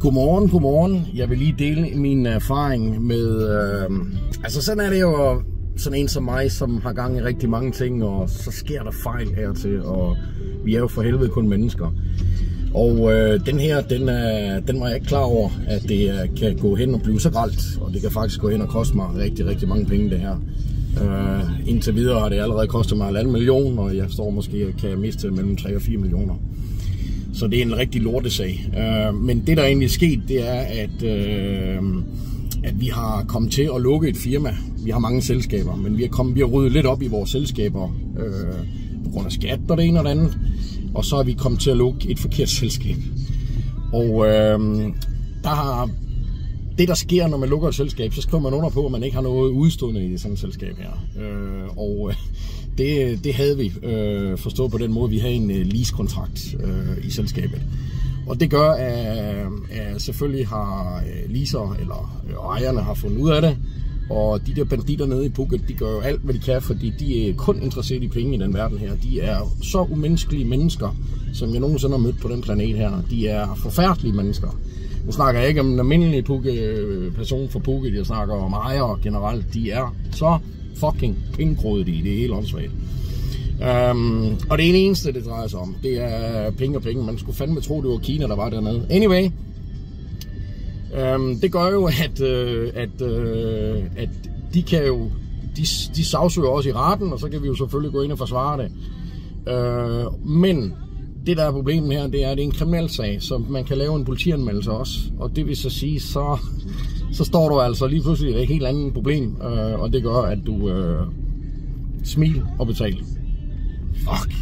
Godmorgen. Jeg vil lige dele min erfaring med, altså sådan er det jo sådan en som mig, som har gang i rigtig mange ting, og så sker der fejl her til, og vi er jo for helvede kun mennesker. Og den her, den var jeg ikke klar over, at det kan gå hen og blive så grelt, og det kan faktisk gå hen og koste mig rigtig mange penge det her. Indtil videre har det allerede kostet mig 1,5 million, og jeg står måske kan miste mellem 3 og 4 millioner. Så det er en rigtig lortesag. Men det der egentlig er sket, det er, at vi har kommet til at lukke et firma. Vi har mange selskaber, men vi har ryddet lidt op i vores selskaber på grund af skat og det ene og det andet. Og så er vi kommet til at lukke et forkert selskab. Og det der sker, når man lukker et selskab, så skriver man under på, at man ikke har noget udstående i sådan et selskab her. Det havde vi forstået på den måde, vi havde en lease-kontrakt i selskabet. Og det gør, at selvfølgelig har leaser eller ejerne har fundet ud af det. Og de der banditter nede i Phuket, de gør jo alt, hvad de kan, fordi de er kun interesseret i penge i den verden her. De er så umenneskelige mennesker, som jeg nogensinde har mødt på den planet her. De er forfærdelige mennesker. Nu snakker jeg ikke om en almindelig person fra Phuket, jeg snakker om ejere generelt. De er så fucking pengegrådige, det er helt åndssvagt. Og det eneste, det drejer sig om, det er penge og penge. Man skulle fandme tro, det var Kina, der var dernede. Anyway, det gør jo, at de kan jo, de sagsøger også i retten, og så kan vi jo selvfølgelig gå ind og forsvare det. Men det der er problemet her, det er, at det er en kriminel sag, så man kan lave en politianmeldelse også. Og det vil så sige, så står du altså lige pludselig et helt andet problem, og det gør, at du smil og betal. Fuck.